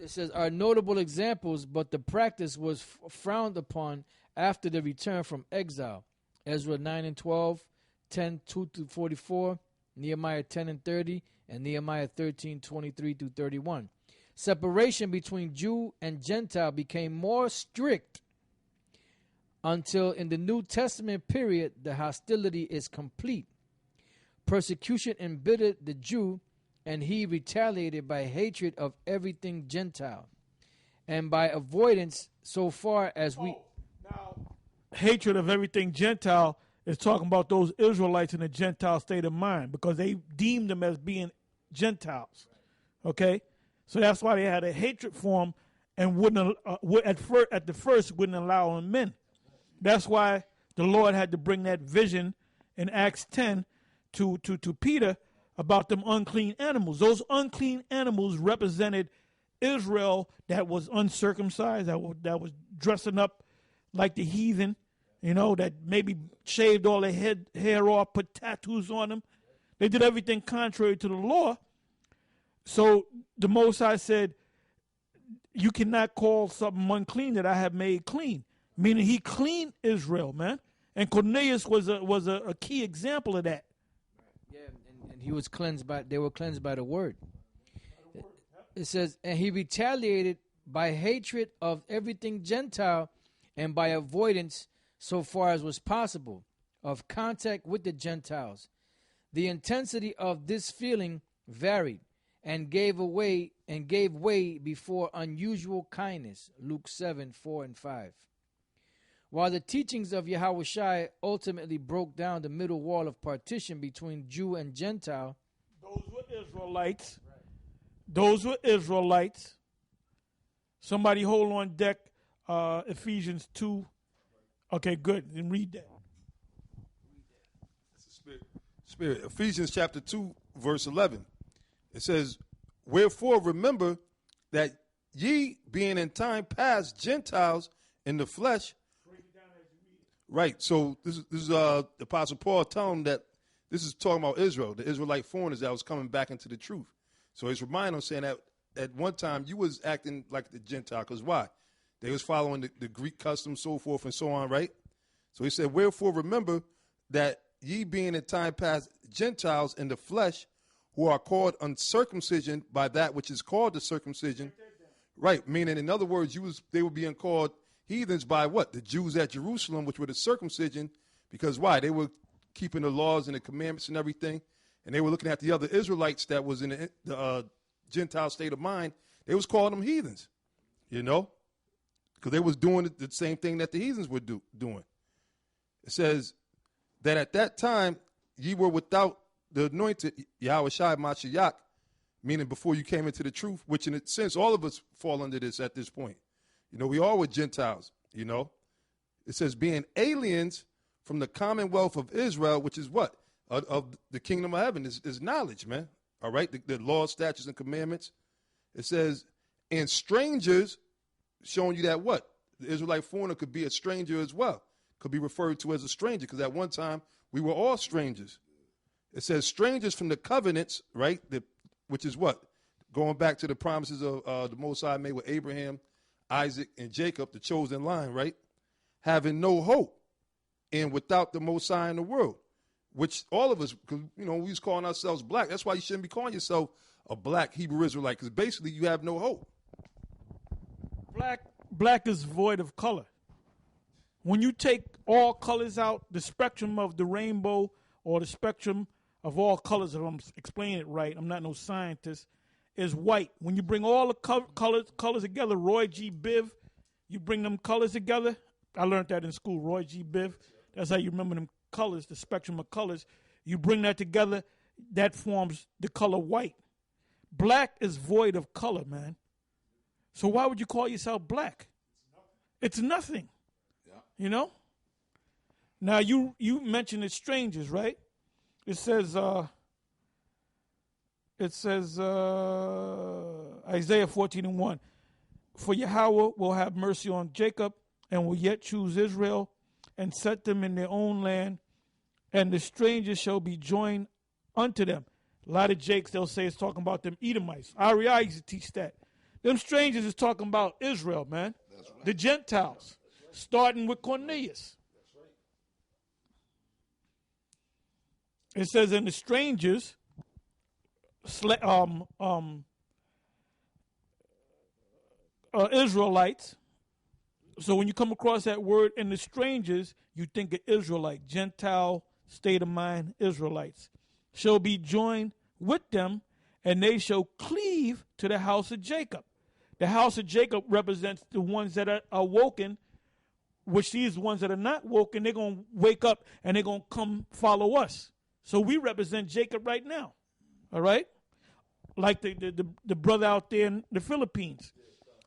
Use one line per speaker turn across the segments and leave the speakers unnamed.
It says, are notable examples, but the practice was frowned upon after the return from exile. Ezra 9 and 12, 10, 2 through 44, Nehemiah 10 and 30, and Nehemiah 13, 23 through 31. Separation between Jew and Gentile became more strict until in the New Testament period the hostility is complete. Persecution embittered the Jew, and he retaliated by hatred of everything Gentile, and by avoidance so far as we...
Now, hatred of everything Gentile is talking about those Israelites in a Gentile state of mind, because they deemed them as being Gentiles. Okay? So that's why they had a hatred for them and wouldn't at the first wouldn't allow them in. That's why the Lord had to bring that vision in Acts 10 to Peter about them unclean animals. Those unclean animals represented Israel that was uncircumcised, that was dressing up like the heathen, that maybe shaved all their hair off, put tattoos on them. They did everything contrary to the law. So the Most High said, you cannot call something unclean that I have made clean. Meaning he cleaned Israel, man. And Cornelius was a key example of that.
Yeah, and he was they were cleansed by the word. It says, and he retaliated by hatred of everything Gentile and by avoidance so far as was possible of contact with the Gentiles. The intensity of this feeling varied and gave way before unusual kindness. Luke 7, 4 and 5. While the teachings of Yahushua ultimately broke down the middle wall of partition between Jew and Gentile.
Those were Israelites. Right. Those were Israelites. Somebody hold on deck Ephesians 2. Okay, good. Then read that.
Spirit. Ephesians chapter 2, verse 11. It says, wherefore remember that ye being in time past Gentiles in the flesh. Right. So this is the Apostle Paul telling them that this is talking about Israel, the Israelite foreigners that was coming back into the truth. So he's reminding them, saying that at one time you was acting like the Gentile. Because why? They was following the Greek customs, so forth and so on, right? So he said, wherefore remember that ye being in time past Gentiles in the flesh, who are called uncircumcision by that which is called the circumcision. Right. Meaning, in other words, they were being called heathens by what? The Jews at Jerusalem, which were the circumcision. Because why? They were keeping the laws and the commandments and everything. And they were looking at the other Israelites that was in the Gentile state of mind. They was calling them heathens, because they was doing the same thing that the heathens were doing. It says that at that time, ye were without the anointed Yahushua Mashiach, meaning before you came into the truth, which in a sense, all of us fall under this at this point. We all were Gentiles, It says being aliens from the commonwealth of Israel, which is what? Of the kingdom of heaven is knowledge, man. All right? The law, statutes, and commandments. It says, and strangers, showing you that what? The Israelite foreigner could be a stranger as well. Could be referred to as a stranger, because at one time we were all strangers. It says strangers from the covenants, right? Which is what? Going back to the promises of the Most High made with Abraham, Isaac, and Jacob, the chosen line, right? Having no hope and without the Most High in the world, which all of us, because, we was calling ourselves black. That's why you shouldn't be calling yourself a black Hebrew Israelite, because basically you have no hope.
Black is void of color. When you take all colors out, the spectrum of the rainbow or the spectrum of all colors, if I'm explaining it right, I'm not no scientist, is white. When you bring all the colors together, Roy G. Biv, you bring them colors together. I learned that in school, Roy G. Biv. That's how you remember them colors, the spectrum of colors. You bring that together, that forms the color white. Black is void of color, man. So why would you call yourself black? It's nothing. Yeah. Now you mentioned it's strangers, right? It says Isaiah 14:1. For Yahweh will have mercy on Jacob and will yet choose Israel and set them in their own land, and the strangers shall be joined unto them. A lot of Jakes, they'll say it's talking about them Edomites. REI used to teach that. Them strangers is talking about Israel, man. Right. The Gentiles, starting with Cornelius. It says, and the strangers, Israelites. So when you come across that word, and the strangers, you think of Israelite, Gentile, state of mind, Israelites, shall be joined with them, and they shall cleave to the house of Jacob. The house of Jacob represents the ones that are woken, which these ones that are not woken, they're going to wake up and they're going to come follow us. So we represent Jacob right now, all right? Like the brother out there in the Philippines.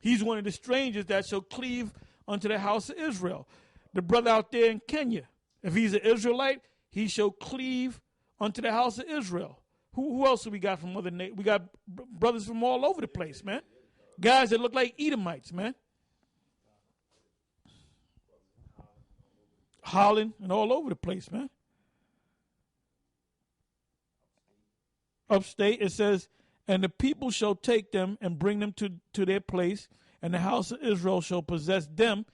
He's one of the strangers that shall cleave unto the house of Israel. The brother out there in Kenya, if he's an Israelite, he shall cleave unto the house of Israel. Who else do we got from other nations? We got brothers from all over the place, man. Guys that look like Edomites, man. Holland and all over the place, man. Upstate, it says, and the people shall take them and bring them to their place, and the house of Israel shall possess them.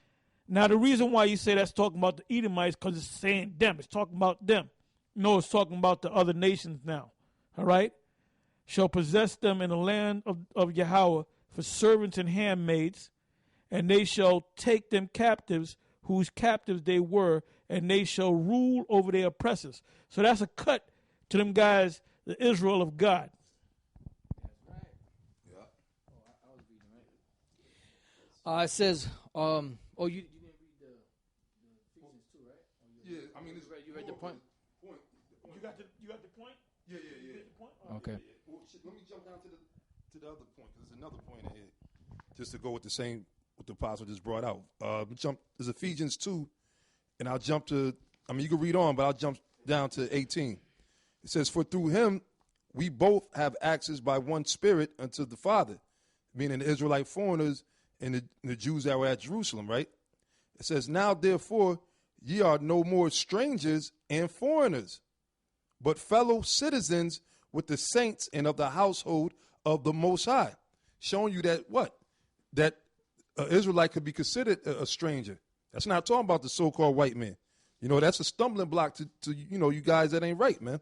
Now, the reason why you say that's talking about the Edomites, because it's saying them. It's talking about them. No, it's talking about the other nations now. All right? Shall possess them in the land of Yahweh for servants and handmaids, and they shall take them captives, whose captives they were, and they shall rule over their oppressors. So that's a cut to them guys, the Israel of God.
It says, you didn't read the Ephesians 2, right?
Yeah, I mean,
you read the point?
You got the point?
Yeah.
The point?
Okay.
Well, let me jump down to the other point, because there's another point in here, just to go with the same, what the apostle just brought out. There's Ephesians 2, and I'll jump to, you can read on, but I'll jump down to 18. It says, for through him we both have access by one Spirit unto the Father, meaning the Israelite foreigners and the Jews that were at Jerusalem, right? It says, now therefore ye are no more strangers and foreigners, but fellow citizens with the saints and of the household of the Most High. Showing you that what? That an Israelite could be considered a stranger. That's not talking about the so-called white man. That's a stumbling block to you guys that ain't right, man.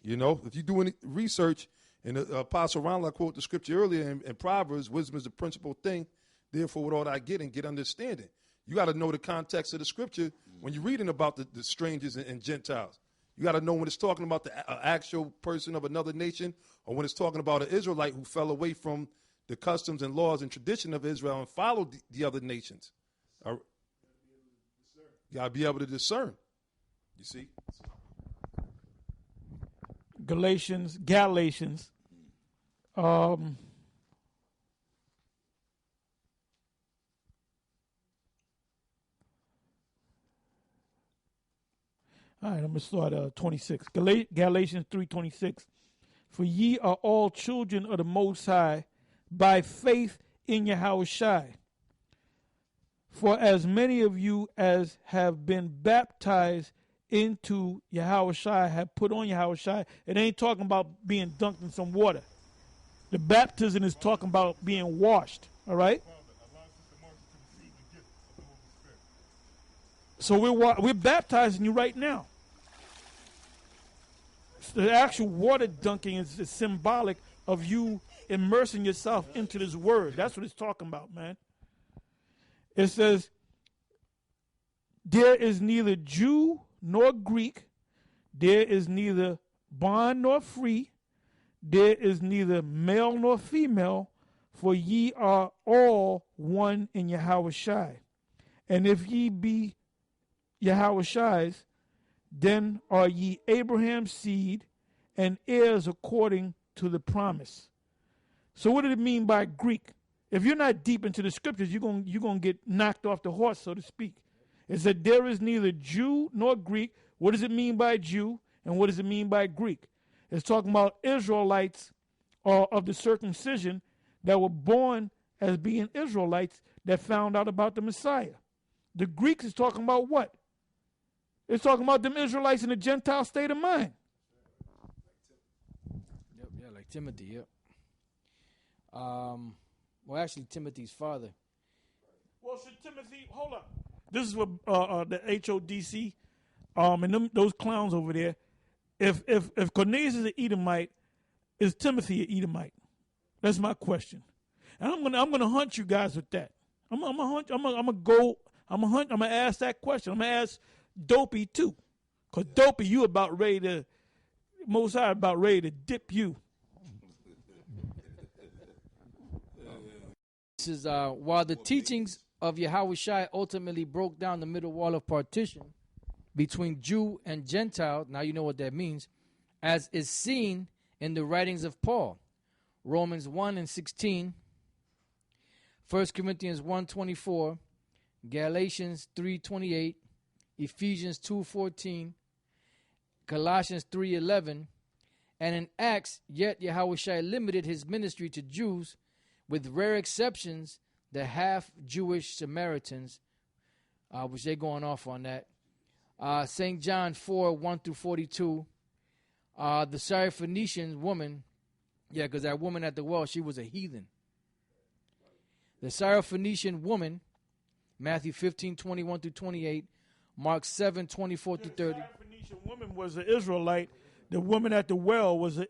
If you do any research, and the Apostle Ron, I quote the scripture earlier in Proverbs, wisdom is the principal thing. Therefore, with all that I get and get understanding. You got to know the context of the scripture when you're reading about the strangers and Gentiles. You got to know when it's talking about the actual person of another nation, or when it's talking about an Israelite who fell away from the customs and laws and tradition of Israel and followed the other nations. You got to be able to discern. You see?
Galatians. All right, I'm going to start 26. Galatians 3:26. For ye are all children of the Most High by faith in Yahushua. For as many of you as have been baptized into Yahushua have put on Yahushua. It ain't talking about being dunked in some water. The baptism is talking about being washed, all right? So we're baptizing you right now. The actual water dunking is symbolic of you immersing yourself into this word. That's what it's talking about, man. It says, there is neither Jew nor Greek, there is neither bond nor free, there is neither male nor female, for ye are all one in Yahushua. And if ye be Yahushua's, then are ye Abraham's seed and heirs according to the promise. So what did it mean by Greek? If you're not deep into the scriptures, you're gonna get knocked off the horse, so to speak. It said there is neither Jew nor Greek. What does it mean by Jew, and what does it mean by Greek? It's talking about Israelites of the circumcision that were born as being Israelites that found out about the Messiah. The Greeks is talking about what? It's talking about them Israelites in the Gentile state of mind.
Yep, yeah, like Timothy, yep. Well, actually, Timothy's father.
Well, should Timothy, hold up. This is what the HODC, and those clowns over there. If Cornelius is an Edomite, is Timothy an Edomite? That's my question. And I'm gonna hunt you guys with that. I'm gonna ask that question. I'm gonna ask Dopey too. Cause Dopey, you about ready to, Most High about ready to dip you.
This is while the teachings of Yahushua ultimately broke down the middle wall of partition between Jew and Gentile. Now you know what that means, as is seen in the writings of Paul, Romans 1:16, 1 Corinthians 1:24, Galatians 3:28, Ephesians 2:14, Colossians 3:11, and in Acts, yet Yahushua limited his ministry to Jews, with rare exceptions, the half-Jewish Samaritans, which they're going off on that. St. John 4:1-42, the Syrophoenician woman, because that woman at the well, she was a heathen. The Syrophoenician woman, Matthew 15:21-28, Mark 7:24-30.
The Syrophoenician woman was an Israelite. The woman at the well was a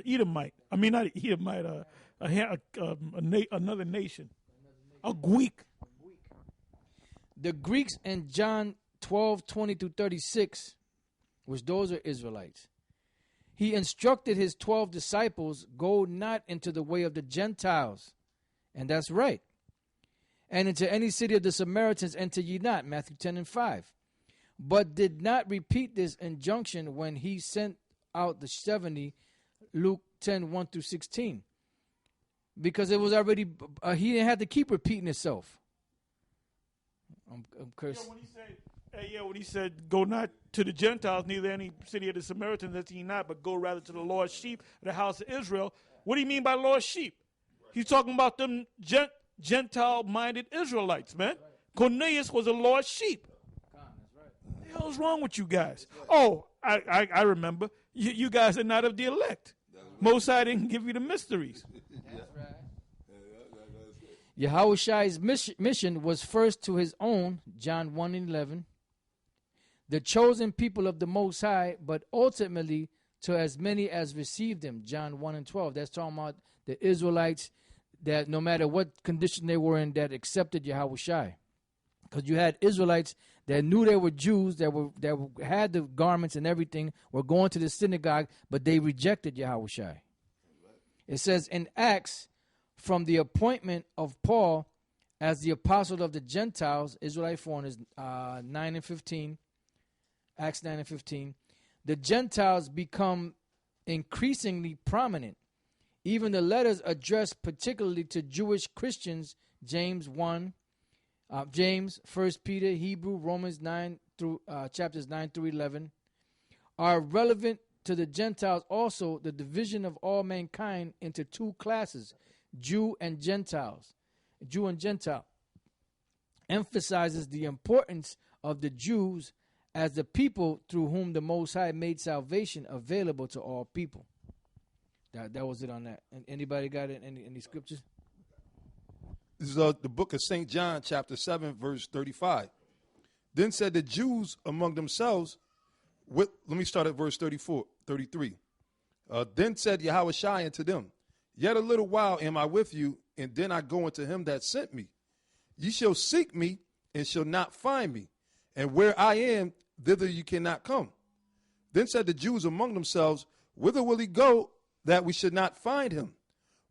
Edomite. I mean, not an Edomite, another nation, a Greek.
The Greeks in John 12:20-36, which those are Israelites. He instructed his 12 disciples, go not into the way of the Gentiles. And that's right. And into any city of the Samaritans enter ye not, Matthew 10:5. But did not repeat this injunction when he sent out the 70, Luke 10:1-16. Because it was already, he didn't have to keep repeating himself. I'm cursed.
When he said, go not to the Gentiles, neither any city of the Samaritans enter ye not, but go rather to the Lord's sheep, the house of Israel. What do you mean by Lord's sheep? He's talking about them Gentile-minded Israelites, man. Cornelius was a Lord's sheep. What the hell is wrong with you guys? Oh, I remember. You guys are not of the elect. Most High didn't give you the mysteries.
Yahushua's mission was first to his own, John 1:11, the chosen people of the Most High, but ultimately to as many as received him, John 1:12. That's talking about the Israelites that no matter what condition they were in, that accepted Yahushua. Because you had Israelites that knew they were Jews, that had the garments and everything, were going to the synagogue, but they rejected Yahushua. It says in Acts, from the appointment of Paul as the apostle of the Gentiles, Israelite foreigners, 9:15, Acts 9:15, the Gentiles become increasingly prominent. Even the letters addressed particularly to Jewish Christians, James 1, James, 1 Peter, Hebrew, Romans 9 through chapters 9-11, are relevant to the Gentiles. Also, the division of all mankind into two classes, Jew and Gentiles, Jew and Gentile, emphasizes the importance of the Jews as the people through whom the Most High made salvation available to all people. That was it on that. And anybody got it? Any scriptures?
This is the book of St. John, chapter 7, verse 35. Then said the Jews among themselves, let me start at verse 33. Then said Yahushua unto them, yet a little while am I with you, and then I go unto him that sent me. Ye shall seek me, and shall not find me. And where I am, thither you cannot come. Then said the Jews among themselves, whither will he go, that we should not find him?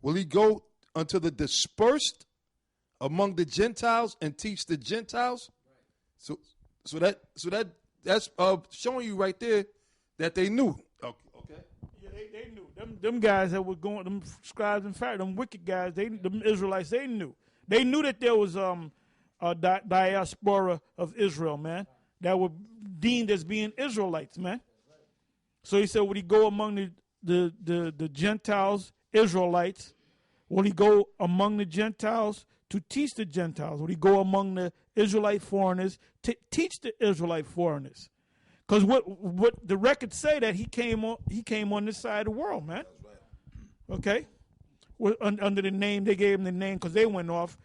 Will he go unto the dispersed among the Gentiles and teach the Gentiles? So that's showing you right there that they knew. Okay.
Yeah, they knew. Them guys that were going, them scribes and Pharisees, them wicked guys, them Israelites, they knew. They knew that there was a diaspora of Israel, man, that were deemed as being Israelites, man. So he said, would he go among the Gentiles, Israelites? Will he go among the Gentiles to teach the Gentiles? Would he go among the Israelite foreigners to teach the Israelite foreigners? Because what the records say that he came on this side of the world, man. Okay, under the name, they gave him the name because they went off,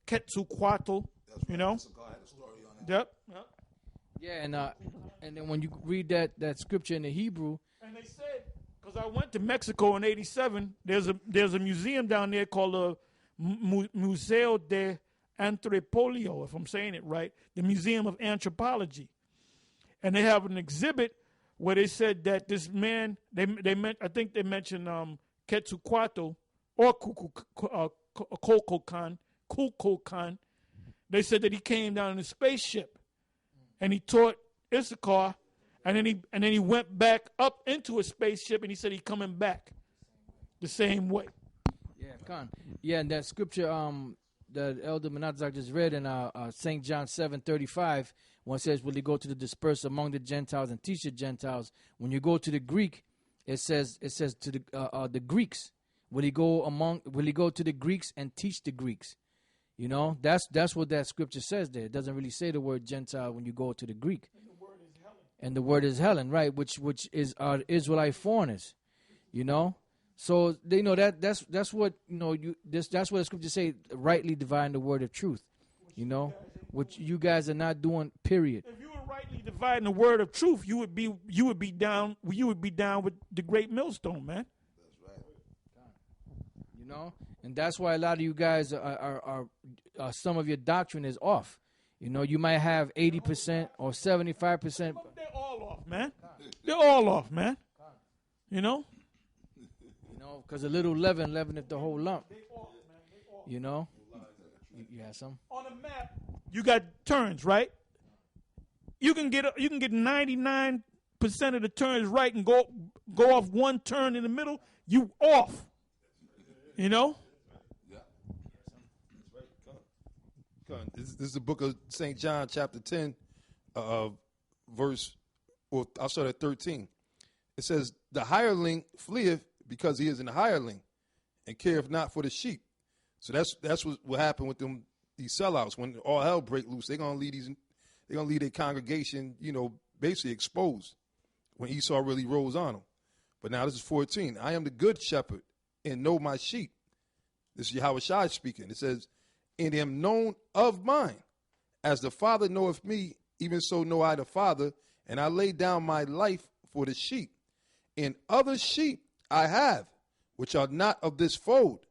Quetzalcoatl, you know? Yep.
Yeah, and then when you read that scripture in the Hebrew,
and they said, because I went to Mexico in '87, there's a museum down there called the Museo de Antropolio, if I'm saying it right, the Museum of Anthropology, and they have an exhibit where they said that this man, I think they mentioned Quetzalcoatl or Kukulkan. They said that he came down in a spaceship, and he taught Issachar, and then he went back up into a spaceship, and he said he's coming back the same way.
Yeah, Khan. Yeah, and that scripture that Elder Menazak just read in St. John 7:35, when it says, "Will he go to the dispersed among the Gentiles and teach the Gentiles?" When you go to the Greek, it says to the Greeks. Will he go to the Greeks and teach the Greeks? You know, that's what that scripture says there. It doesn't really say the word Gentile when you go to the Greek. And the word is Helen, right? Which is our Israelite foreigners, you know. So they know that's what that's what the scripture say. Rightly divine the word of truth, you know, which you guys are not doing. Period.
If you were rightly dividing the word of truth, you would be down with the great millstone, man.
That's right.
You know, and that's why a lot of you guys are some of your doctrine is off. You know, you might have 80% or 75%.
They're all off, man. They're all off, man. You know?
You know, because a little leaveneth the whole lump. You know? You have some?
On a map, you got turns, right? You can get 99% of the turns right and go off one turn in the middle, you off. You know?
This is the book of St. John, chapter 10, verse, well, I'll start at 13. It says, "The hireling fleeth because he is an hireling and careth not for the sheep." So that's what happened with these sellouts. When all hell break loose, they're gonna leave their congregation, you know, basically exposed when Esau really rose on them. But now this is 14. "I am the good shepherd and know my sheep." This is Yahweh Shai speaking. It says, "And am known of mine. As the Father knoweth me, even so know I the Father, and I lay down my life for the sheep. And other sheep I have, which are not of this fold.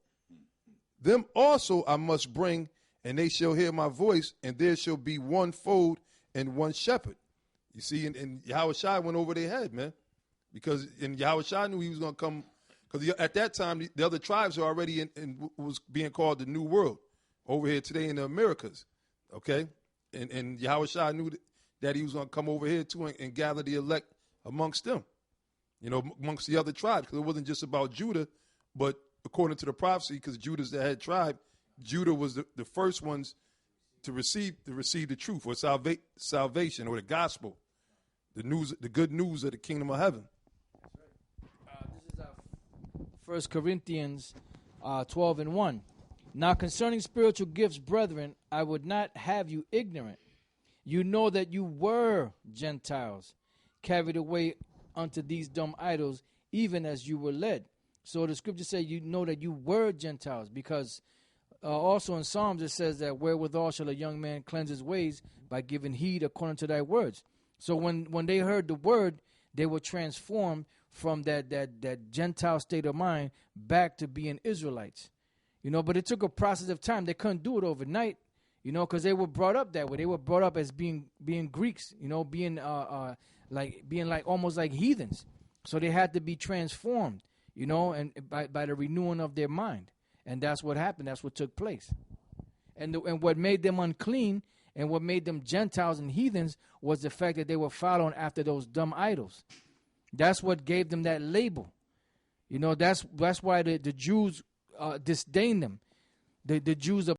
Them also I must bring, and they shall hear my voice, and there shall be one fold and one shepherd." You see, and Yahweh Shai went over their head, man. Because Yahweh Shai knew he was going to come, because at that time, the other tribes were already in was being called the New World over here today in the Americas, okay? And Yahweh Shai knew that he was going to come over here too and gather the elect amongst them, you know, amongst the other tribes, because it wasn't just about Judah, but according to the prophecy, because Judah's the head tribe, Judah was the first ones to receive the truth or salvation or the gospel, the good news of the kingdom of heaven.
This is 1 Corinthians 12:1. "Now concerning spiritual gifts, brethren, I would not have you ignorant. You know that you were Gentiles, carried away unto these dumb idols, even as you were led." So the scripture says you know that you were Gentiles, because also in Psalms it says that wherewithal shall a young man cleanse his ways, by giving heed according to thy words. So when they heard the word, they were transformed from that Gentile state of mind back to being Israelites. You know, but it took a process of time. They couldn't do it overnight, you know, because they were brought up that way. They were brought up as being Greeks, you know, being like almost like heathens. So they had to be transformed, you know, and by the renewing of their mind. And that's what happened. That's what took place. And what made them unclean and what made them Gentiles and heathens was the fact that they were following after those dumb idols. That's what gave them that label. You know, that's why the Jews disdain them. The Jews